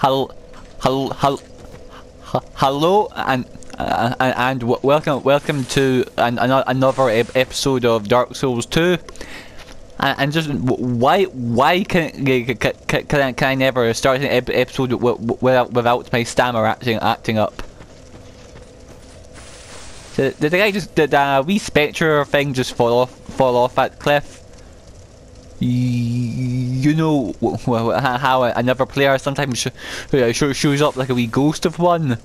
Hello, hello, and welcome to another episode of Dark Souls 2. And just why can I never start an episode without my stammer acting up? Did the guy just did a wee spectre thing just fall off that cliff? You know how another player sometimes shows up like a wee ghost of one.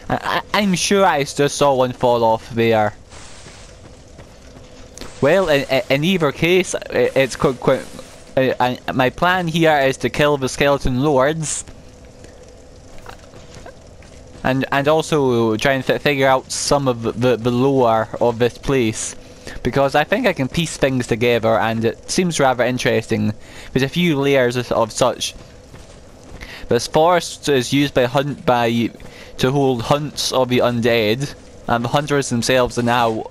I'm sure I just saw one fall off there. Well, in either case, it's quite. My plan here is to kill the skeleton lords, and also try and figure out some of the lore of this place, because I think I can piece things together, and it seems rather interesting. There's a few layers of such. This forest is used to hold hunts of the undead, and the hunters themselves are now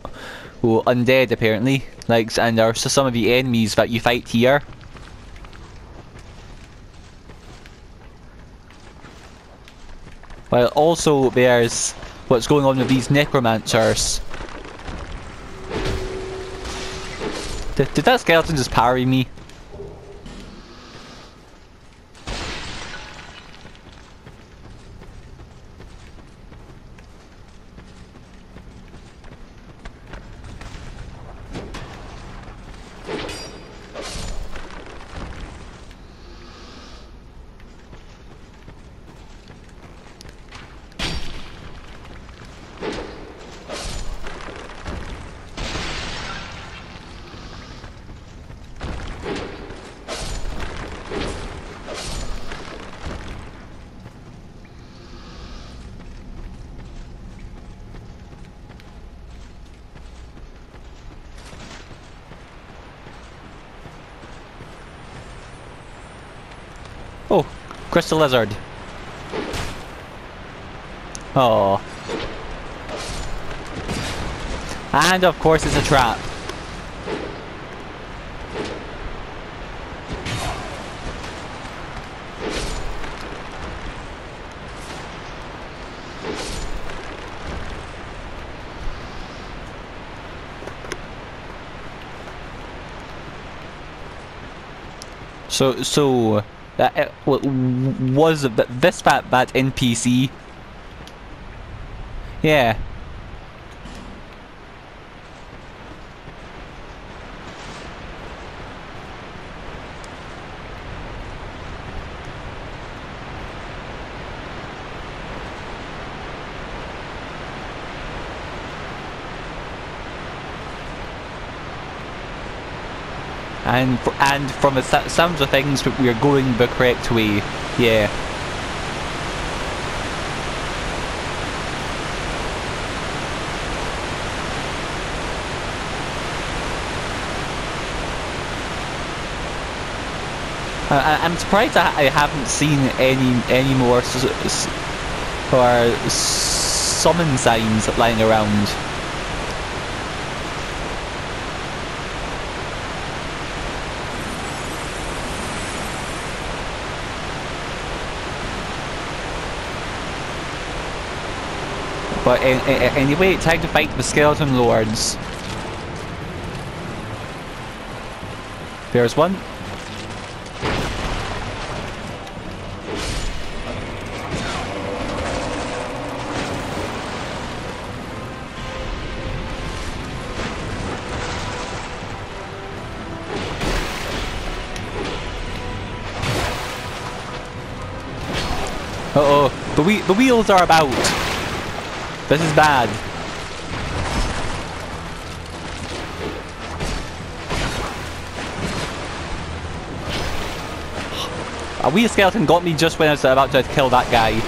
undead apparently, and are some of the enemies that you fight here. Well, also there's what's going on with these necromancers. Did that skeleton just parry me? Oh, crystal lizard. Oh. And of course it's a trap. So was this that NPC? Yeah. And from the sounds of things, we are going the correct way. Yeah. I'm surprised I haven't seen any more summon signs lying around. But anyway, time to fight the skeleton lords. There's one. Uh-oh, the wheels are about. This is bad. A wee skeleton got me just when I was about to kill that guy.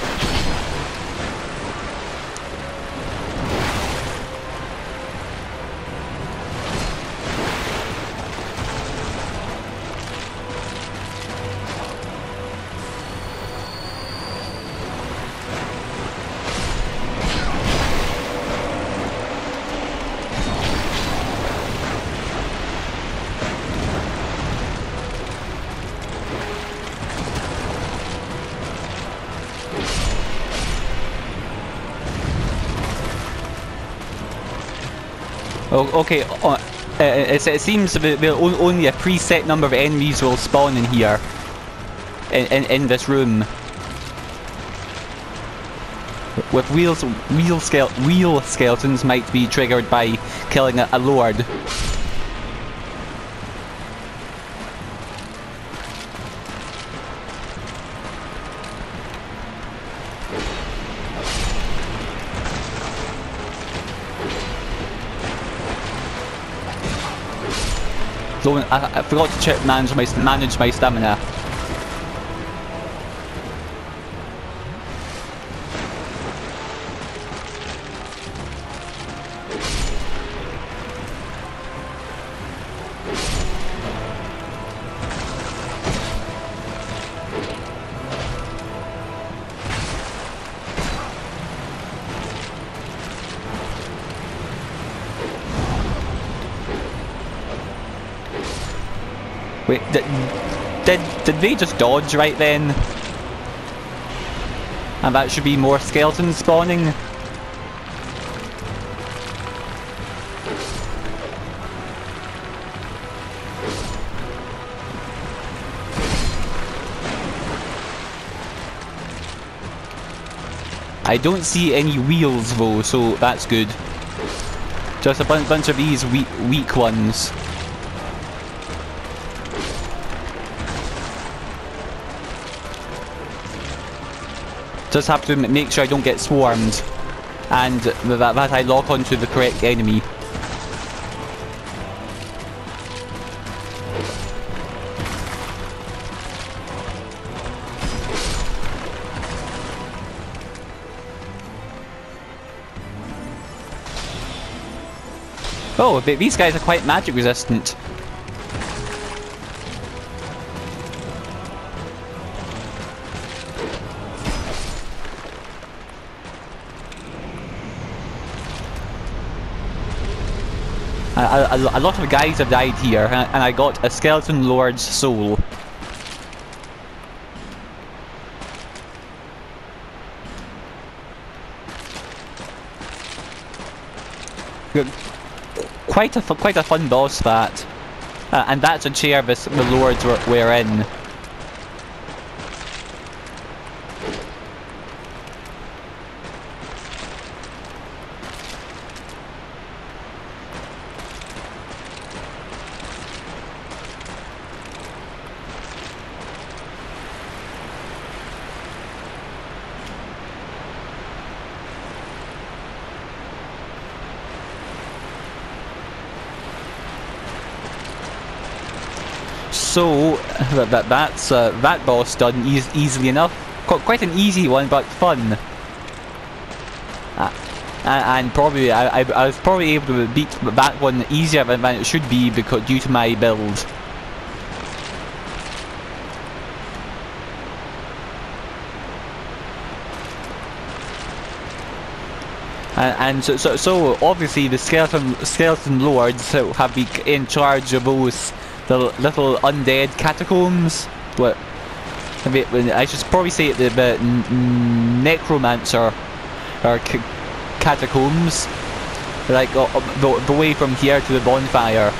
Oh, okay. It seems that only a preset number of enemies will spawn in here, in this room. With wheel skeletons might be triggered by killing a lord. So I forgot to manage my stamina. Wait, did they just dodge right then? And that should be more skeletons spawning? I don't see any wheels though, so that's good. Just a bunch of these weak ones. Just have to make sure I don't get swarmed, and that I lock onto the correct enemy. Oh, these guys are quite magic resistant. A lot of guys have died here, and I got a skeleton lord's soul. Quite a fun boss that, and that's a chair the lords were in. So that's that boss done easily enough. Quite an easy one, but fun. And probably I was probably able to beat that one easier than it should be because due to my build. And so obviously the skeleton lords have been in charge of those the little undead catacombs. What? I should probably say the necromancer or catacombs, like the way from here to the bonfire,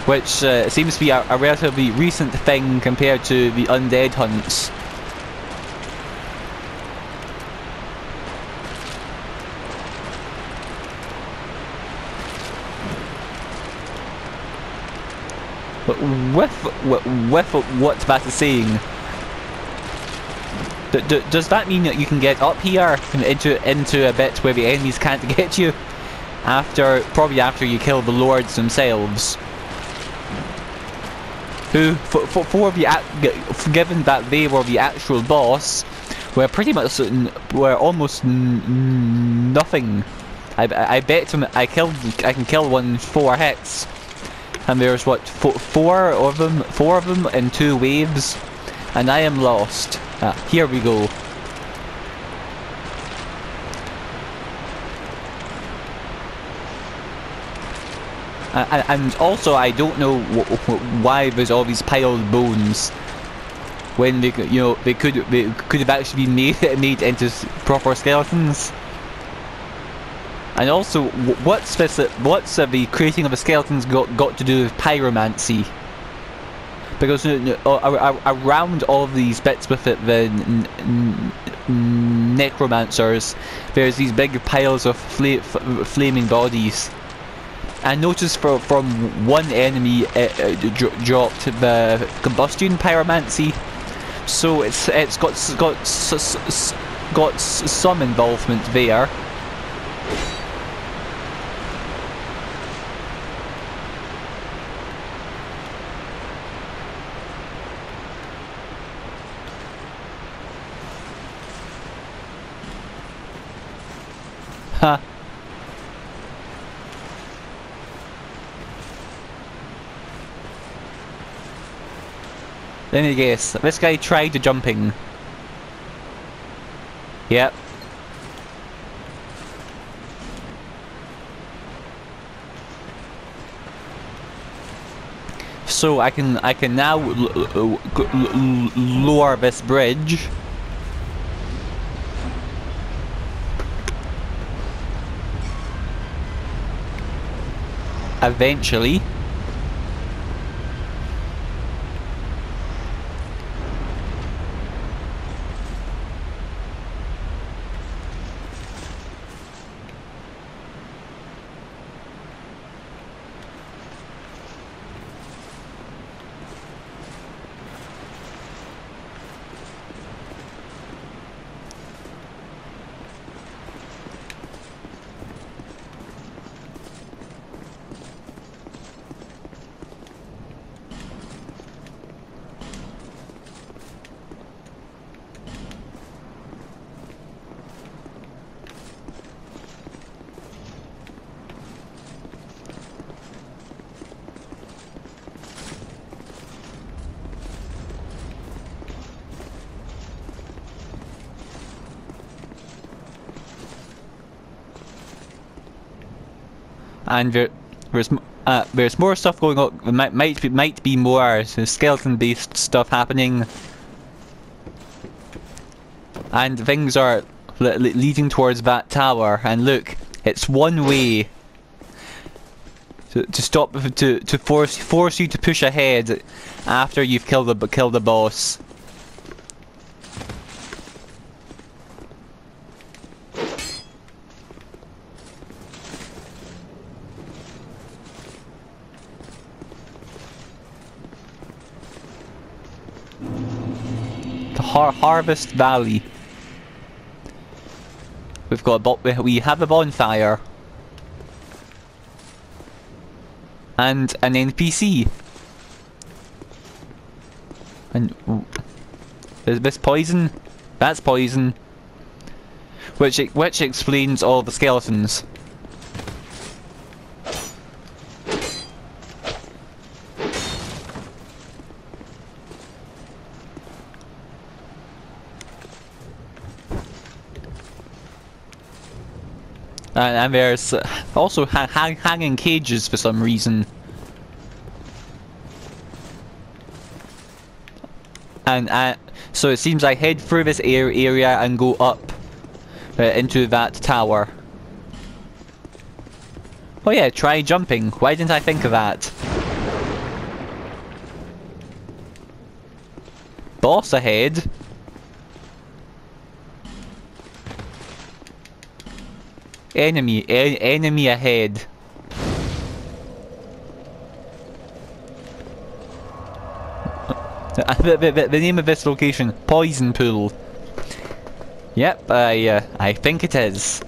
which seems to be a relatively recent thing compared to the undead hunts. With what that is saying, does that mean that you can get up here into a bit where the enemies can't get you? Probably after you kill the lords themselves, who, given that they were the actual boss, were almost nothing. I bet I can kill one 4 hits. And there's what, four of them in 2 waves, and I am lost. Here we go. And also, I don't know why there's all these piled bones when they could have actually been made into proper skeletons. And also, what's this? What's the creating of the skeletons got to do with pyromancy? Because around all of these bits with it, the necromancers, there's these big piles of flaming bodies. And notice from one enemy it dropped the combustion pyromancy, so it's got some involvement there. Huh. Let me guess. This guy tried jumping. Yep. So I can now lower this bridge. Eventually. And there's more stuff going on. There might be more skeleton-based stuff happening, and things are leading towards that tower. And look, it's one way to stop to force you to push ahead after you've killed the boss. Harvest Valley. We have a bonfire and an NPC. And is this poison? That's poison. Which explains all the skeletons. And there's also hanging cages for some reason. And so it seems I head through this area and go up into that tower. Oh yeah, try jumping. Why didn't I think of that? Boss ahead. Enemy ahead. The name of this location, Poison Pool. Yep, I think it is.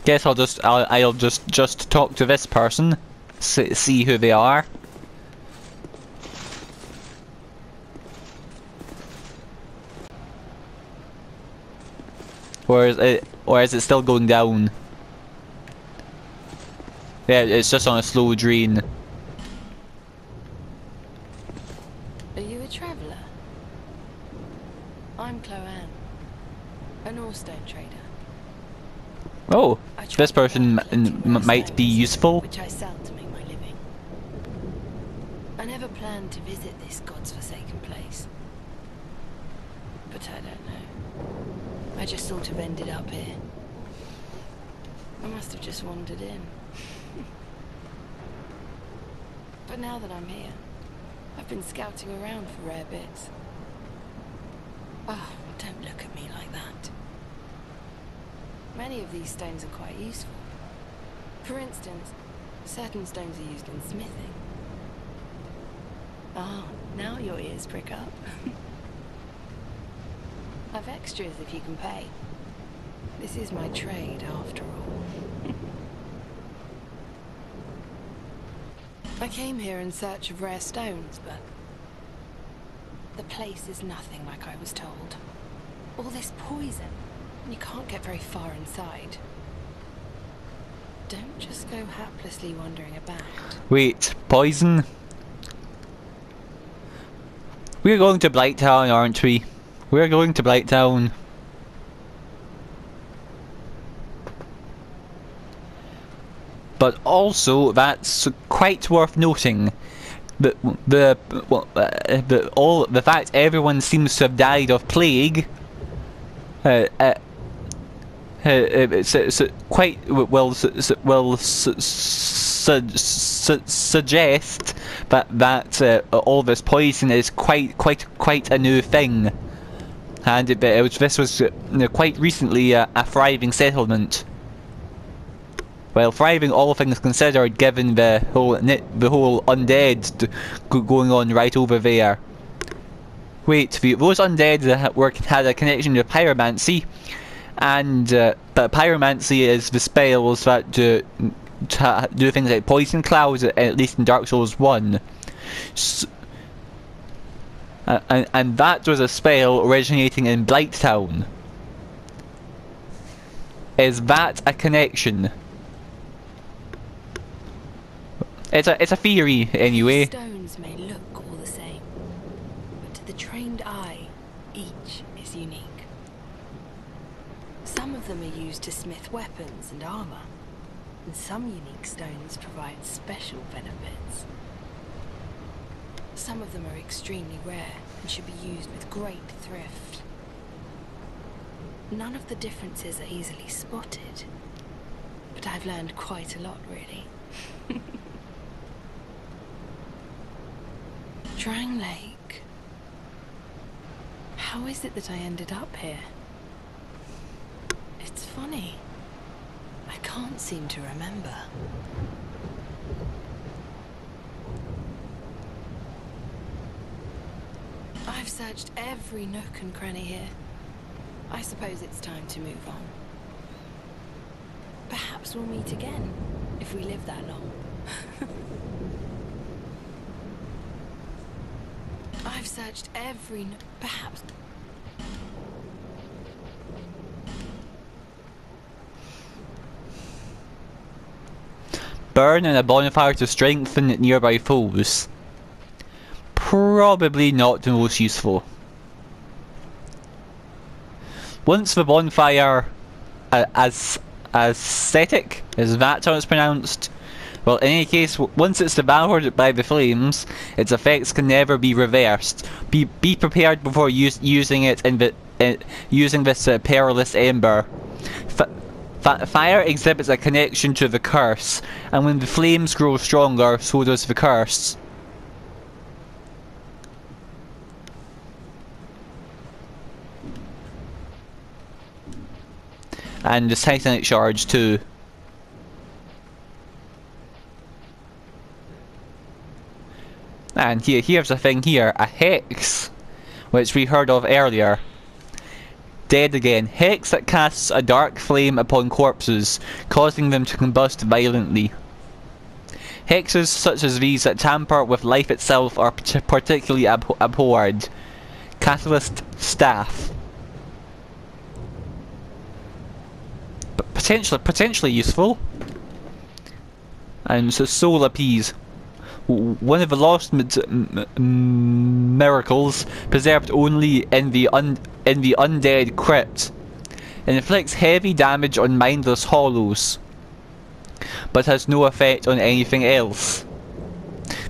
Guess I'll just talk to this person, see who they are. Or is it still going down? Yeah, it's just on a slow drain. I'm Chloanne, a Northstone trader. Oh, I this travel person around collecting rare might be stones, useful. which I sell to make my living. I never planned to visit this god's forsaken place. But I don't know. I just sort of ended up here. I must have just wandered in. But now that I'm here, I've been scouting around for rare bits. Oh, don't look at me like that. Many of these stones are quite useful. For instance, certain stones are used in smithing. Oh, now your ears prick up. I've extras if you can pay. This is my trade, after all. I came here in search of rare stones, but the place is nothing like I was told. All this poison, and you can't get very far inside. Don't just go haplessly wandering about. Wait, poison? We're going to Blighttown, aren't we? We're going to Blighttown. But also, that's quite worth noting. The fact everyone seems to have died of plague. It's quite suggest that all this poison is quite a new thing, and this was quite recently a thriving settlement. Well, thriving all things considered, given the whole undead going on right over there. Wait, those undead had a connection to pyromancy, and but pyromancy is the spells that do things like poison clouds, at least in Dark Souls 1. And that was a spell originating in Blighttown. Is that a connection? It's a theory, anyway. Stones may look all the same, but to the trained eye, each is unique. Some of them are used to smith weapons and armor, and some unique stones provide special benefits. Some of them are extremely rare and should be used with great thrift. None of the differences are easily spotted, but I've learned quite a lot, really. Drang Lake. How is it that I ended up here? It's funny. I can't seem to remember. I've searched every nook and cranny here. I suppose it's time to move on. Perhaps we'll meet again, if we live that long. I've searched every nook, perhaps... Burn in a bonfire to strengthen nearby foes. Probably not the most useful. Once the bonfire aesthetic, is that how it's pronounced? Well, in any case, once it's devoured by the flames, its effects can never be reversed. Be prepared before using it using this perilous ember. Fire exhibits a connection to the curse, and when the flames grow stronger, so does the curse. And the Titanic charge too. And here's the thing here, a hex, which we heard of earlier. Dead again. Hex that casts a dark flame upon corpses, causing them to combust violently. Hexes such as these that tamper with life itself are particularly abhorred. Catalyst Staff. Potentially useful. And so Soul Appease. One of the lost miracles preserved only in the in the undead crypt. It inflicts heavy damage on mindless hollows, but has no effect on anything else.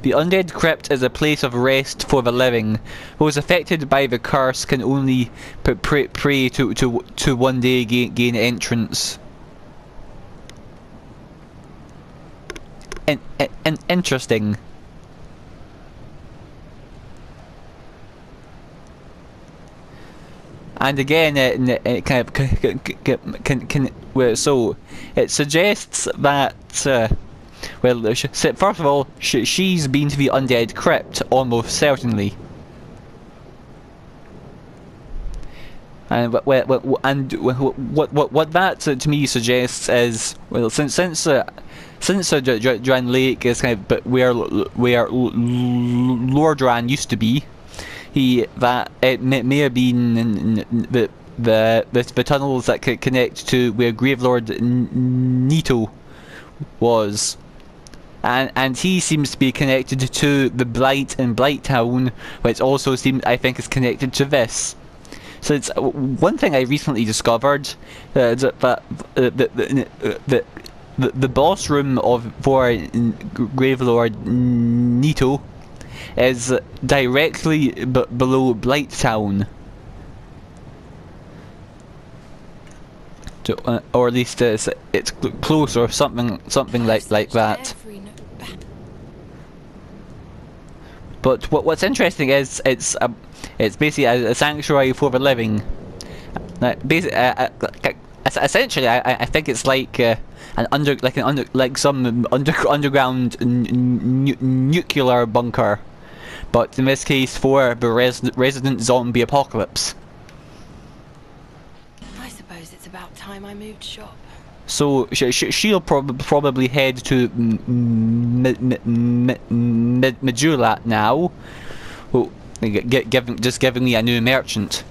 The undead crypt is a place of rest for the living. Those affected by the curse can only pray to one day gain entrance. Interesting. And again, it kind of so it suggests that well, first of all, she's been to the undead crypt almost certainly, and what that to me suggests is, well, since Dran Lake is kind of where Lordran used to be, that it may have been the tunnels that could connect to where Gravelord Nito was, and he seems to be connected to the Blight in Blighttown, which also seems, I think, is connected to this. So it's one thing I recently discovered, that the boss room for Gravelord Nito is directly below Blighttown, or at least it's close, or something like that. But what's interesting is it's basically a sanctuary for the living. Essentially, I think it's like some underground nuclear bunker, but in this case for the resident zombie apocalypse. I suppose it's about time I moved shop. So she'll probably head to Medulla now, just giving me a new merchant.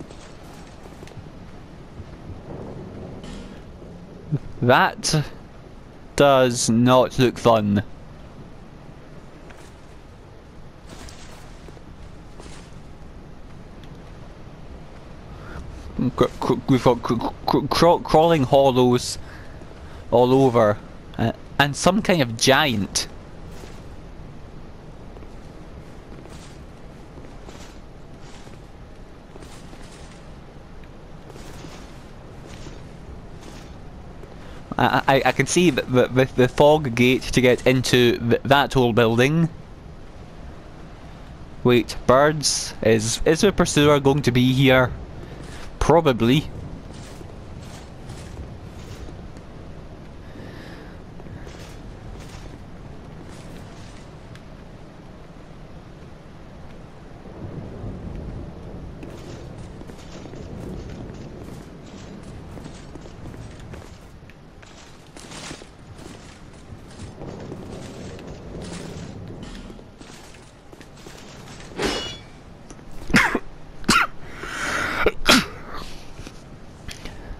That does not look fun. We've got crawling hollows all over, and some kind of giant. I can see the fog gate to get into that whole building. Wait, birds? Is the pursuer going to be here? Probably.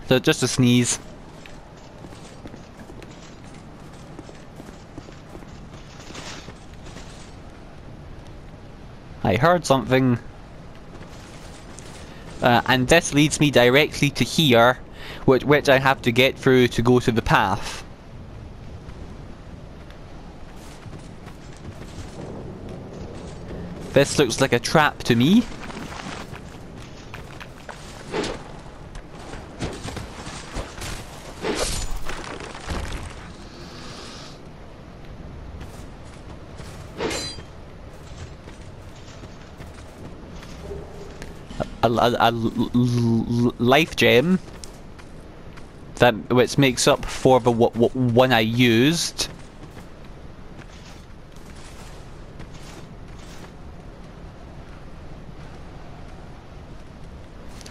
So just a sneeze. I heard something. And this leads me directly to here, which I have to get through to go to the path. This looks like a trap to me. A life gem which makes up for the one I used.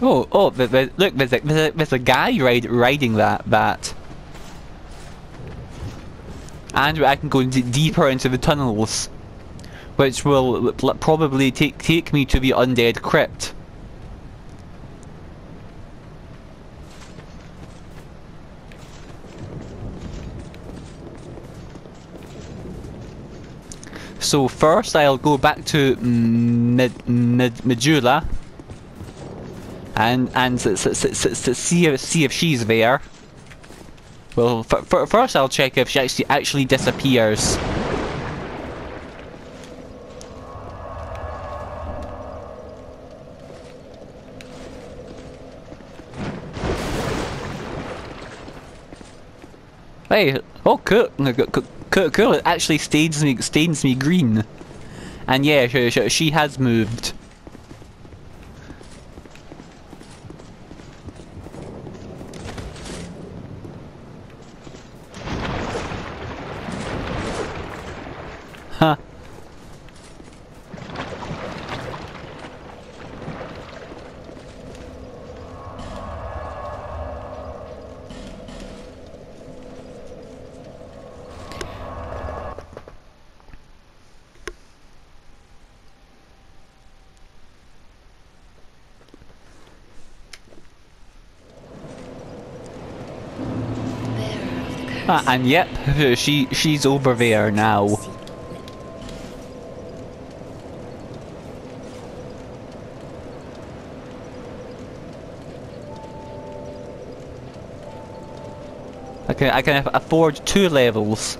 Oh! Look, there's a guy riding that, and I can go deeper into the tunnels, which will probably take me to the undead crypt. So first I'll go back to Medulla, and see if she's there. Well, first I'll check if she actually disappears. Hey, oh cool, cool, it actually stains me green. And yeah, she has moved. Huh. And yep, she's over there now. I can afford 2 levels.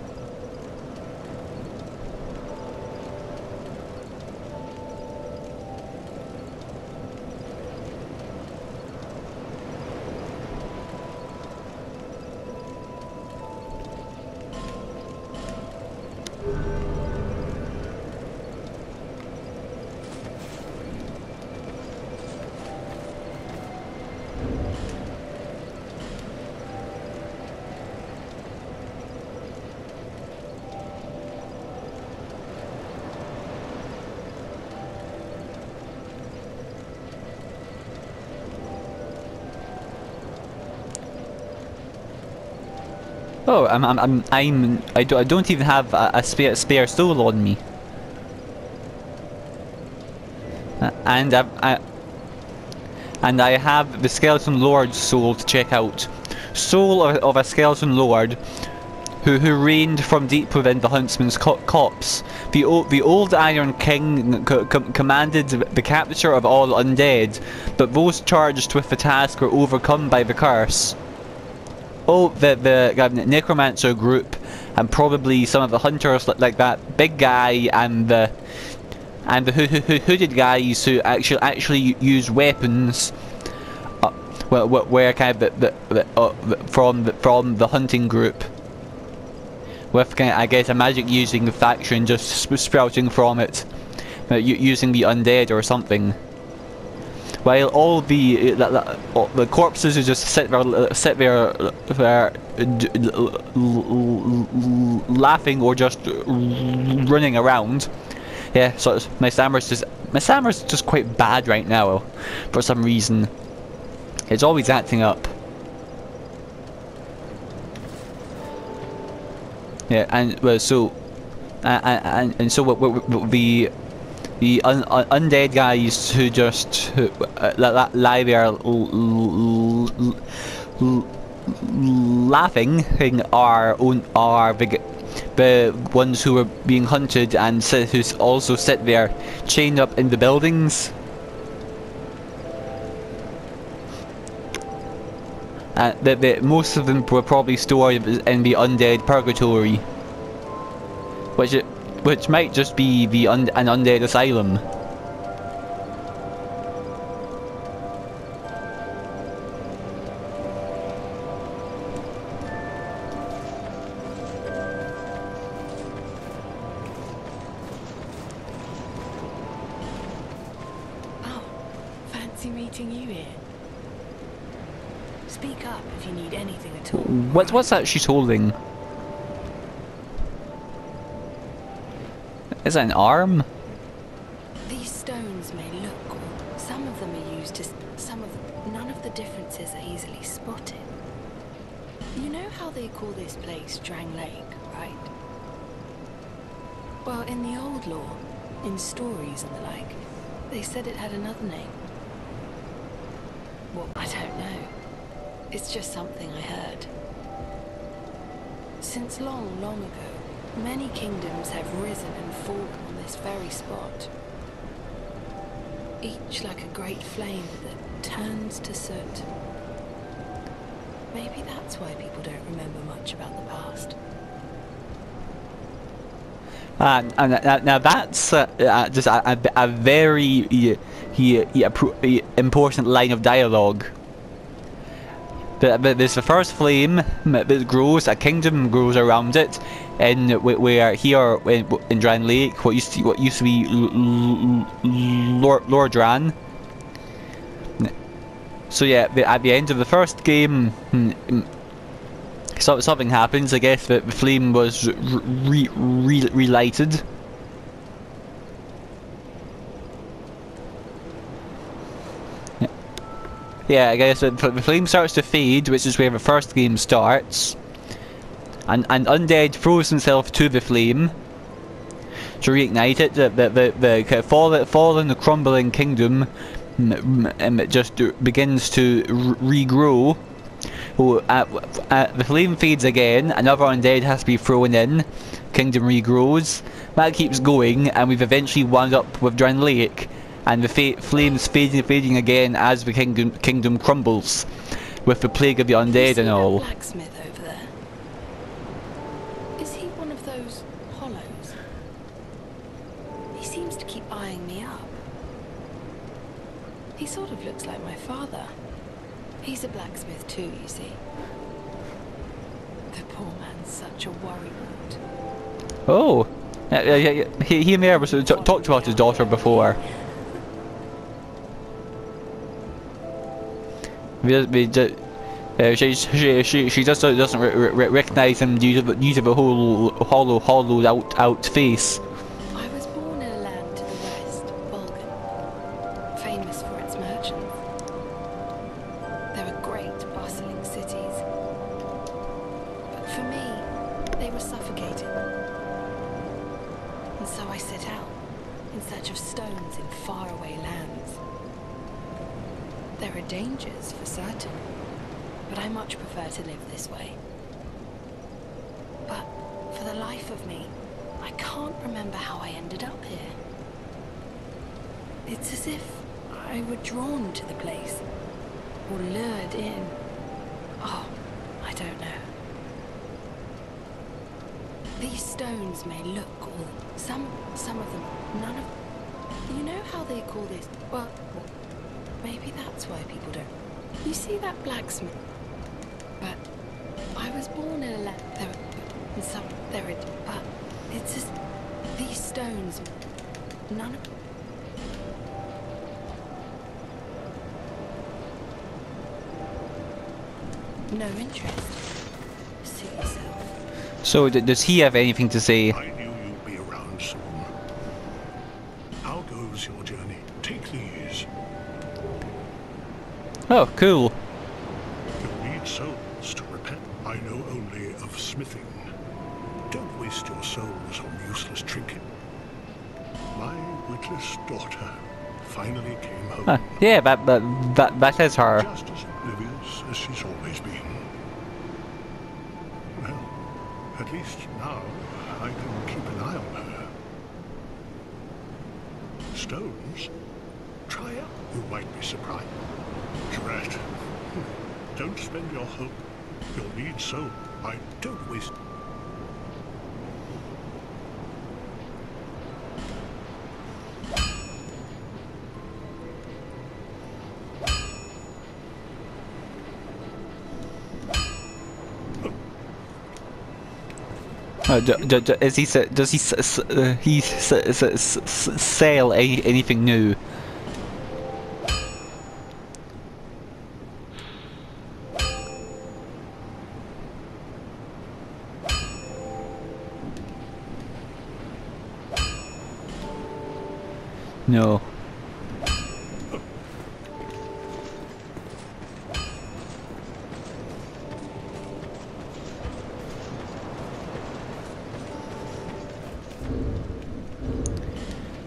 Oh, I don't even have a spare soul on me. And I have the Skeleton Lord's soul to check out. Soul of a Skeleton Lord who reigned from deep within the Huntsman's copse. The old Iron King commanded the capture of all undead, but those charged with the task were overcome by the curse. Oh, the necromancer group, and probably some of the hunters like that big guy and the hooded guys who actually use weapons. Were kind of from the hunting group, with I guess a magic using faction just sprouting from it, using the undead or something. While all the corpses who just sit there laughing or just running around. Yeah, so my stammer's just quite bad right now for some reason. It's always acting up. Yeah, and well, so so the undead guys who just lie there laughing are the ones who are being hunted and who also sit there chained up in the buildings. Most of them were probably stored in the undead purgatory, which might just be an undead asylum. Oh, fancy meeting you here. Speak up if you need anything at all. What's that she's holding? Is that an arm? These stones may look cool. Some of them are used to... None of the differences are easily spotted. You know how they call this place Drang Lake, right? Well, in the old lore, in stories and the like, they said it had another name. Well, I don't know. It's just something I heard. Since long, long ago, many kingdoms have risen and fallen on this very spot. Each like a great flame turns to soot. Maybe that's why people don't remember much about the past. Now that's just a very important line of dialogue. But there's the first flame that grows, a kingdom grows around it, and we are here in Dran Lake, what used to be Lord Dran. So yeah, at the end of the first game, something happens. I guess that the flame was relighted. Yeah, I guess the flame starts to fade, which is where the first game starts. And Undead throws himself to the flame to reignite it. The fallen, crumbling kingdom it just begins to regrow. The flame fades again, another undead has to be thrown in, kingdom regrows. That keeps going, and we've eventually wound up with Dran Lake, and the flames fading again as the kingdom crumbles, with the plague of the undead and all. That blacksmith over there. Is he one of those hollows? He seems to keep eyeing me up. He sort of looks like my father. He's a blacksmith too, you see. The poor man's such a worrywart. Oh, he and me have talked about his daughter before. She just doesn't recognize him due to the whole hollowed out face. I was born in a land to the west, Bulgan, famous for its merchants. There were great bustling cities, but for me, they were suffocating. And so I set out in search of stones in faraway lands. There are dangers, for certain, but I much prefer to live this way. But for the life of me, I can't remember how I ended up here. It's as if I were drawn to the place, or lured in. Oh, I don't know. These stones may look all... Some of them, none of... You know how they call this? Well, maybe that's why people don't... You see that blacksmith? But I was born in a land... But it's just... These stones... None of... No interest. Suit yourself. So does he have anything to say? I knew you'd be around soon. How goes your journey? Take these. Oh, cool. You'll need souls to repent. I know only of smithing. Don't waste your souls on useless trinket. My witless daughter finally came home. Yeah, that is her. Just as oblivious as she's always been. Well, at least now I can keep an eye on her. Stones? Try out. You might be surprised. Drat. Don't spend your hope. You'll need soul. I don't waste... Does he sell anything new? No.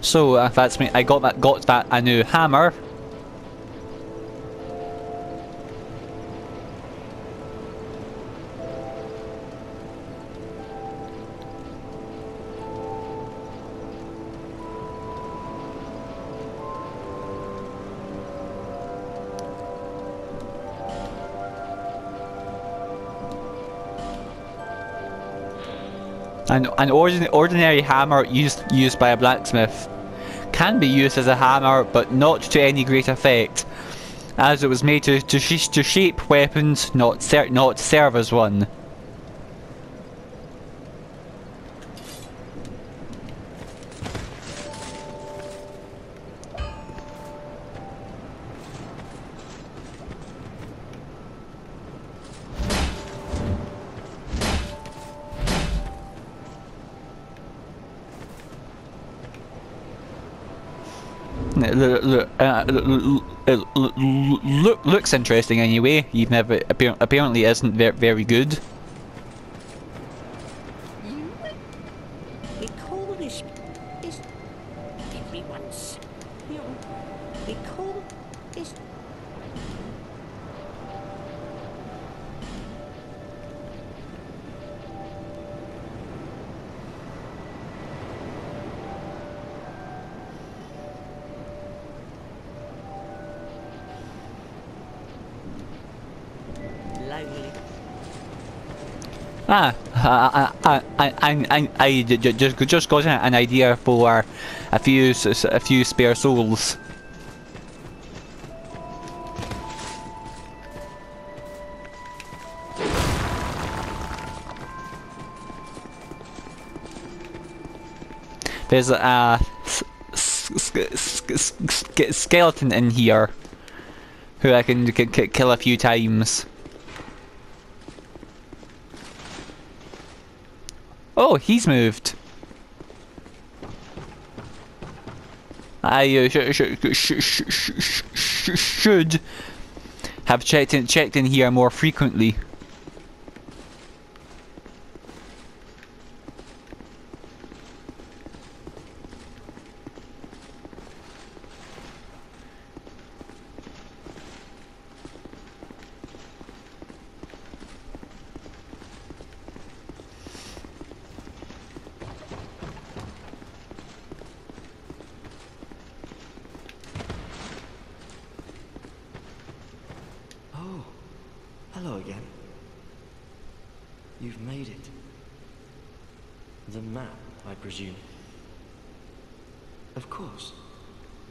So that's me. I got that a new hammer. An ordinary hammer used by a blacksmith can be used as a hammer, but not to any great effect, as it was made to shape weapons, not serve as one. Looks interesting anyway, even if it apparently isn't very good. We call this is everyone's. We call this. Lonely. I just got an idea for a few spare souls. There's a skeleton in here who I can kill a few times. Oh, he's moved. I should have checked in here more frequently. Hello again. You've made it. The map, I presume. Of course.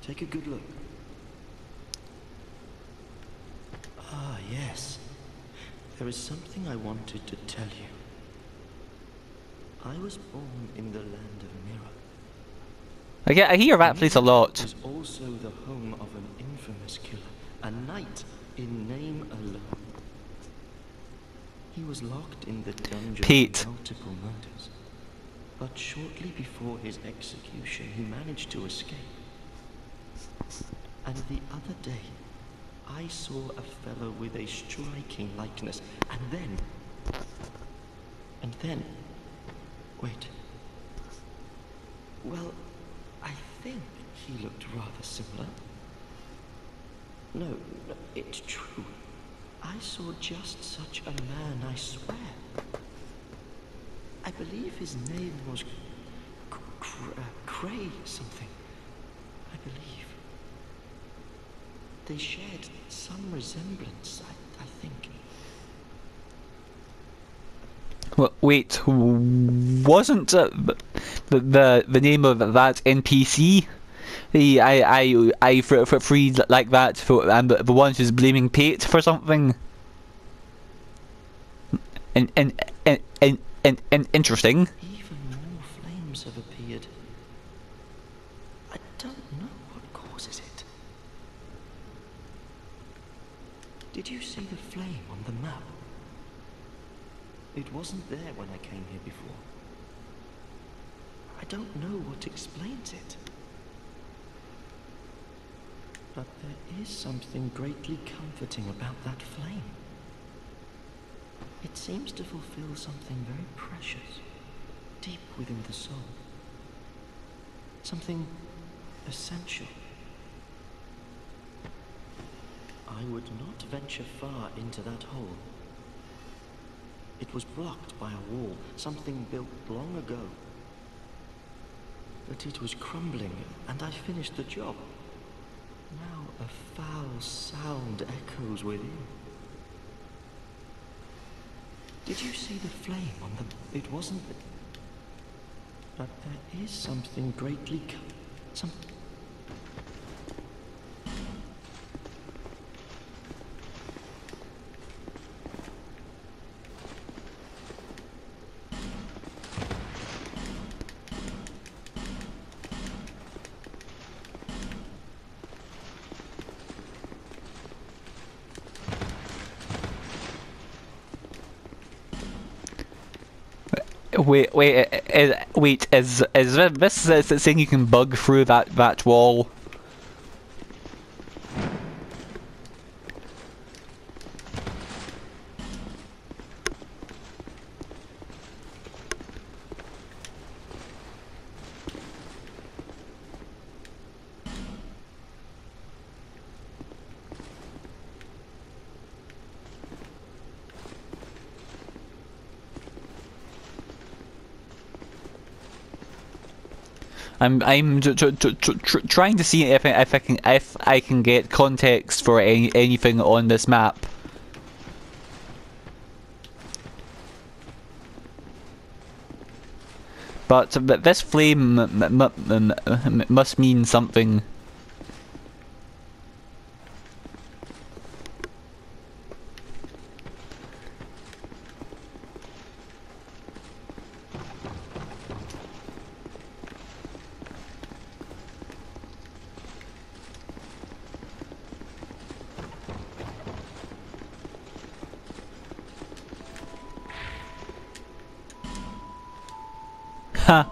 Take a good look. Ah, yes. There is something I wanted to tell you. I was born in the land of Mirror. I hear that place a lot. It was also the home of an infamous killer, a knight in name alone. He was locked in the dungeon for multiple murders, but shortly before his execution, he managed to escape. And the other day, I saw a fellow with a striking likeness, and then, wait. Well, I think he looked rather similar. No, it's true. I saw just such a man, I swear. I believe his name was Cray something. I believe. They shared some resemblance, I think. Well, wait, wasn't the name of that NPC? I freed like that for the one who's blaming Pate for something. And interesting. Even more flames have appeared. I don't know what causes it. Did you see the flame on the map? It wasn't there when I came here before. I don't know what explains it. But there is something greatly comforting about that flame. It seems to fulfill something very precious, deep within the soul. Something essential. I would not venture far into that hole. It was blocked by a wall, something built long ago. But it was crumbling, and I finished the job. Now a foul sound echoes within. Did you see the flame on the... It wasn't... But there is something greatly some. Wait, is this saying you can bug through that wall? I'm trying to see if I can get context for anything on this map. But this flame must mean something. Ha.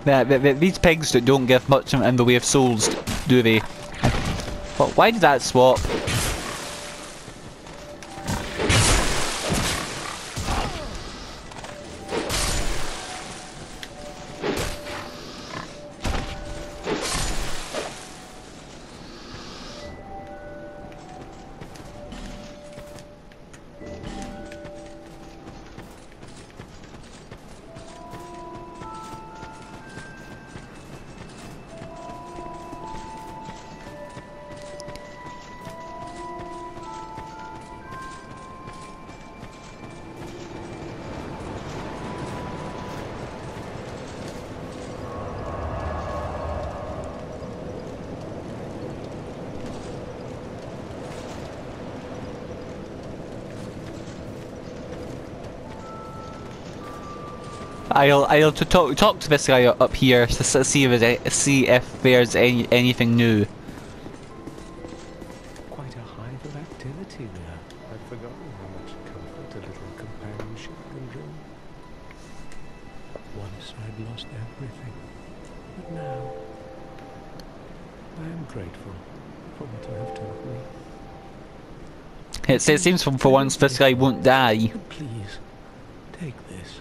These pigs don't give much in the way of souls, do they? But why did that swap? I'll talk to this guy up here to see if there's anything new. Quite a hive of activity there. I'd forgotten how much comfort a little companionship can bring. Once I'd lost everything, but now I am grateful for what you have taught me. It seems for once this guy won't die. Please, take this.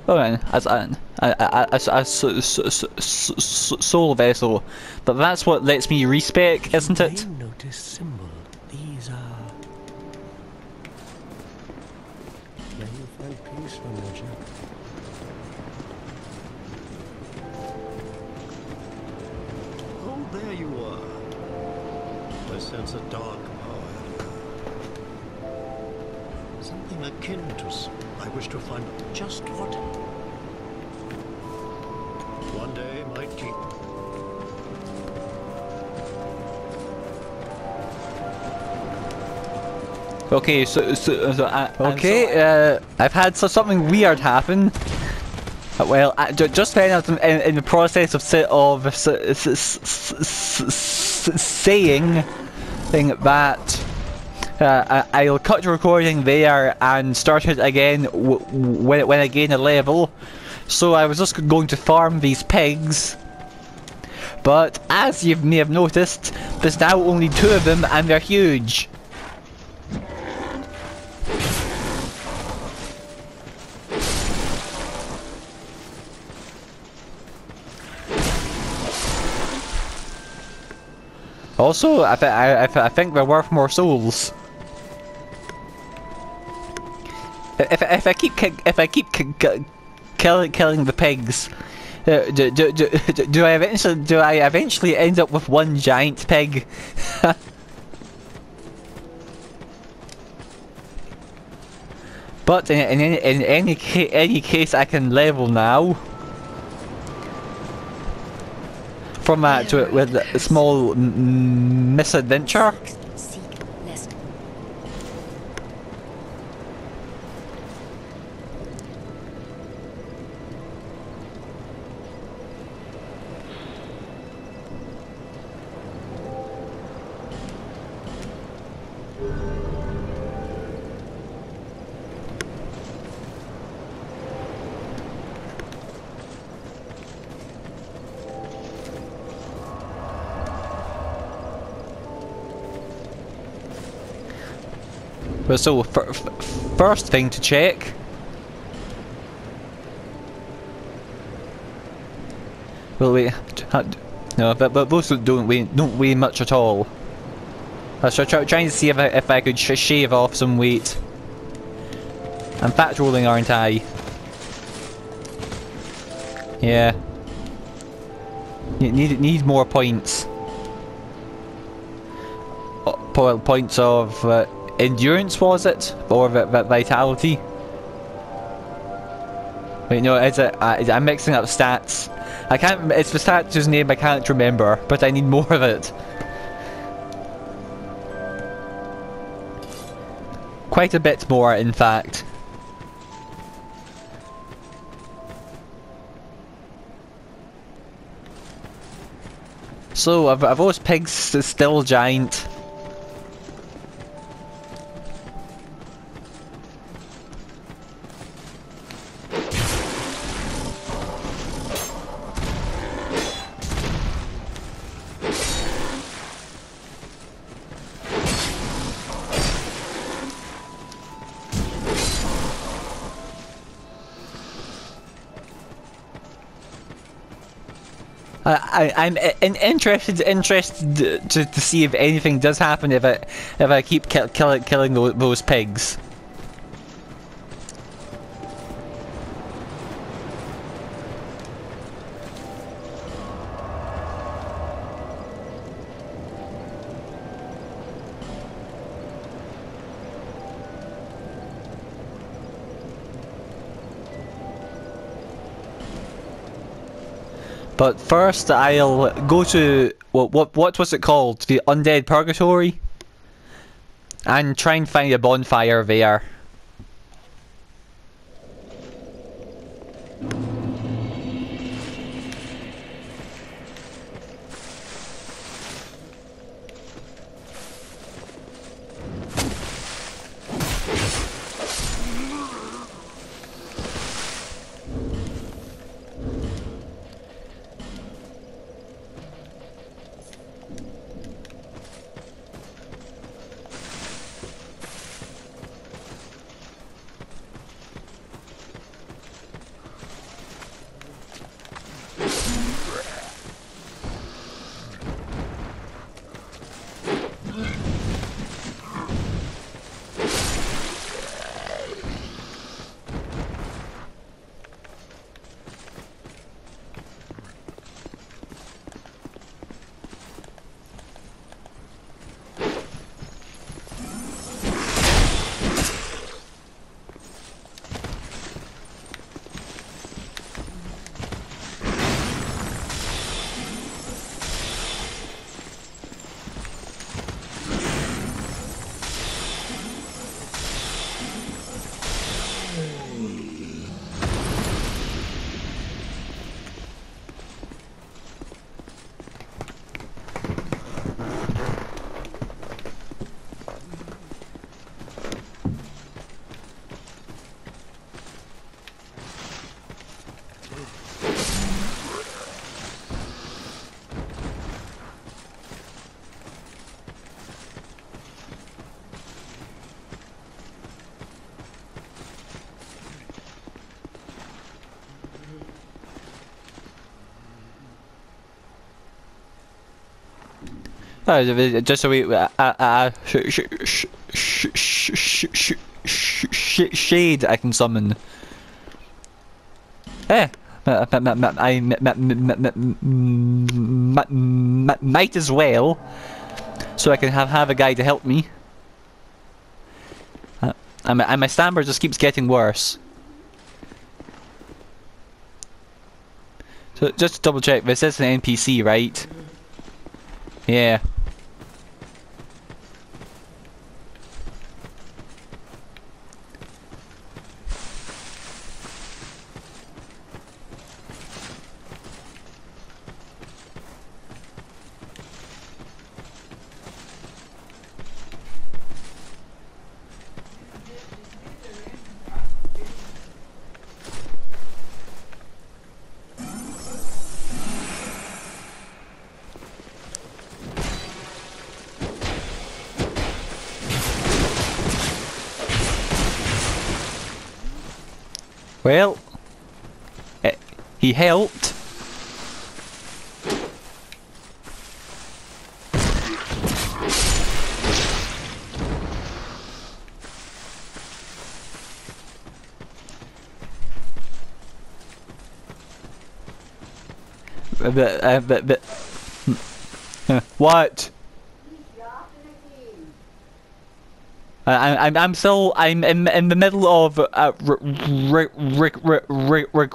Oh, as a soul vessel, but that's what lets me respec, isn't it? Notice symbol. These are. May you find peace, Ramoja. Oh, there you are. I sense a dark power. Something akin to. I wish to find just what. One day might keep. Okay, I've had something weird happen. Well, just then I was in the process of saying that I'll cut the recording there and start it again when I gain a level. So I was just going to farm these pigs But as you may have noticed, there's now only 2 of them and they're huge. Also, I think they're worth more souls. If I keep killing the pigs, do I eventually end up with one giant pig? But in any case, I can level now. From that to it with a small misadventure. So, first thing to check. Well, wait. No, but those don't weigh much at all. I was trying to see if I could shave off some weight. I'm fat rolling, aren't I? Yeah. Need more points. Points of endurance, was it? Or vitality? Wait, no, is it? I'm mixing up stats. I can't. It's the statue's name I can't remember, but I need more of it. Quite a bit more, in fact. So, are those pigs still giant? I'm interested to see if anything does happen if I keep killing those pigs. But first, I'll go to what was it called? The Undead Purgatory, and try and find a bonfire there. Just so we shade I can summon. Eh, I might as well, so I can have a guy to help me. And my stamina just keeps getting worse. So just to double check, this is an NPC, right? Yeah. Well, he helped. What? I'm in the middle of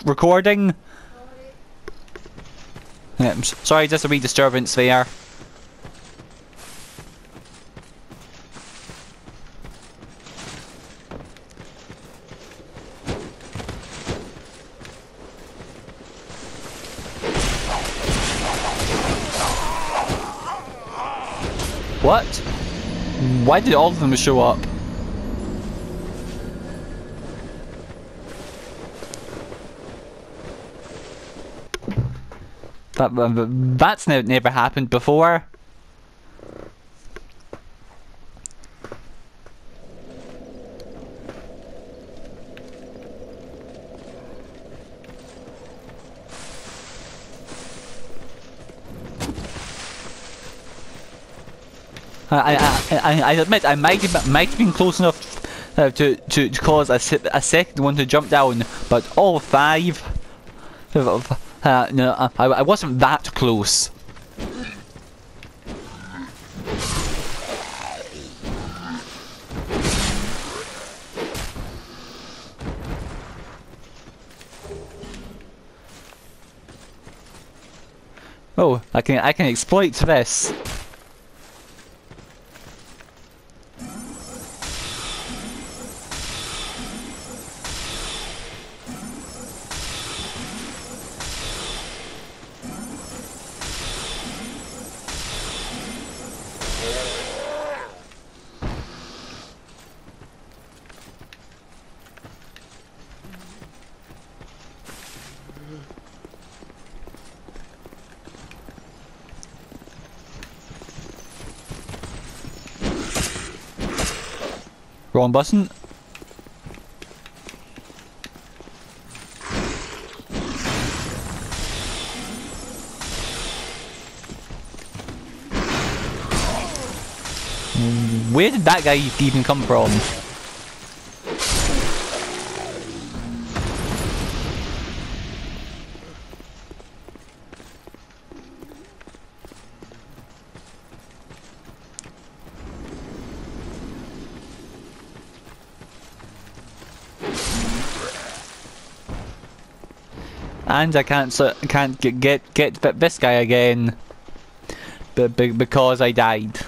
recording. Yeah, sorry, just a wee disturbance there. What? Why did all of them show up? That's never happened before. I admit I might have been close enough to cause a second one to jump down, but all five. No, I wasn't that close. Oh, I can exploit this. Wrong button. Where did that guy even come from? And I can't get this guy again, because I died.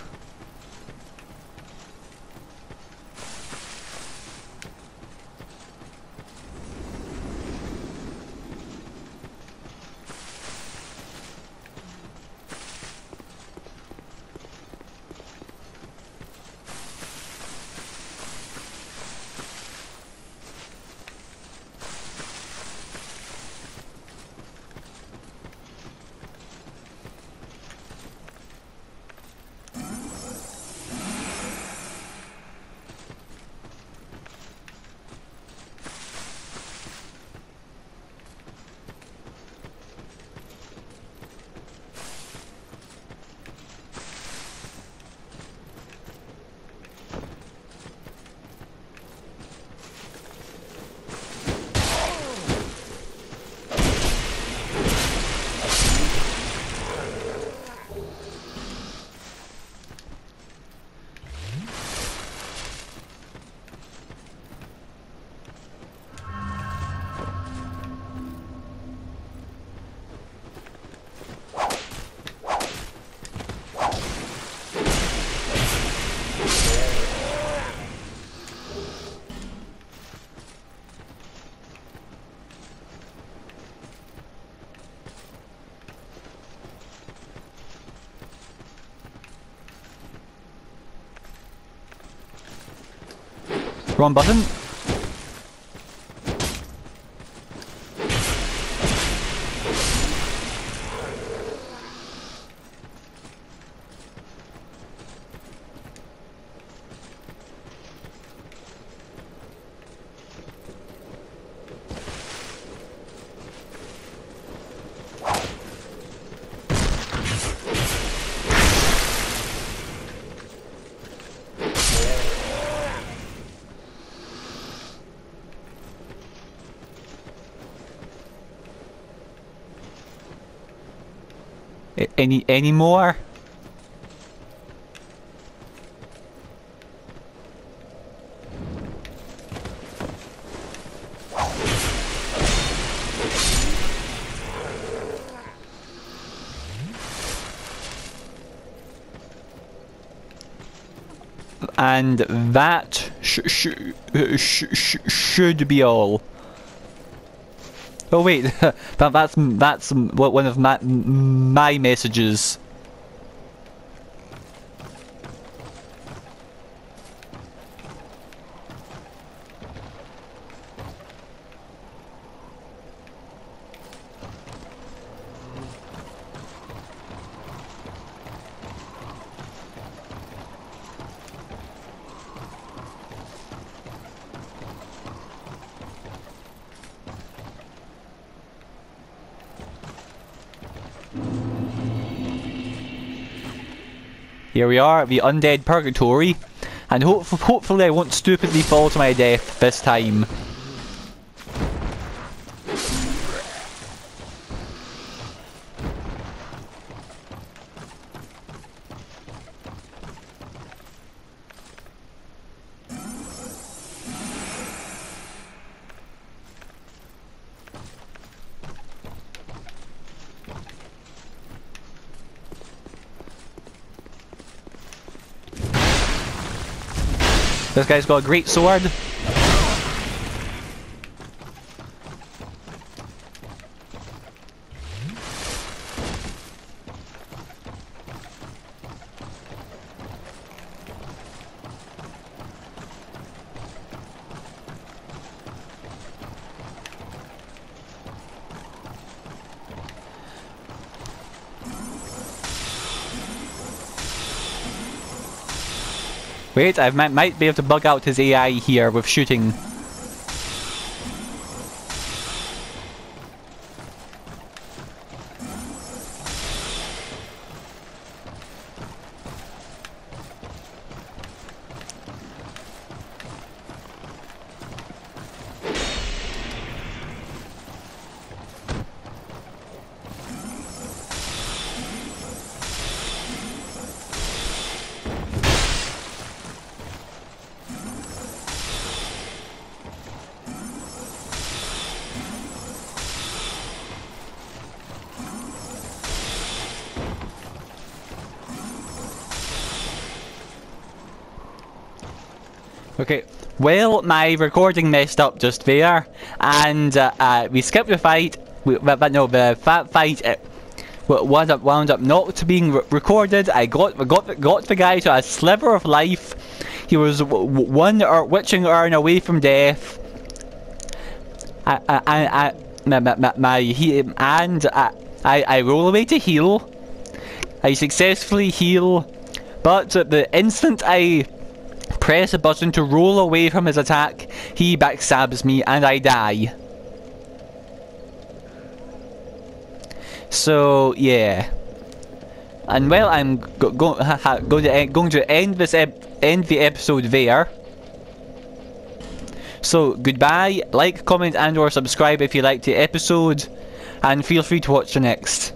Wrong button. Any more? And that should be all. Oh wait, that's one of my messages. Here we are at the undead purgatory, and hopefully I won't stupidly fall to my death this time. This guy's got a great sword. Wait, I might be able to bug out his AI here with shooting. Okay, well, my recording messed up just there, and we skipped the fight. But no, the fight wound up not being recorded. I got the guy to a sliver of life. He was one witching urn away from death. I roll away to heal. I successfully heal, but the instant I press a button to roll away from his attack, he backstabs me and I die. So yeah, and well, I'm going to end the episode there. So goodbye, like, comment and or subscribe if you liked the episode, and feel free to watch the next.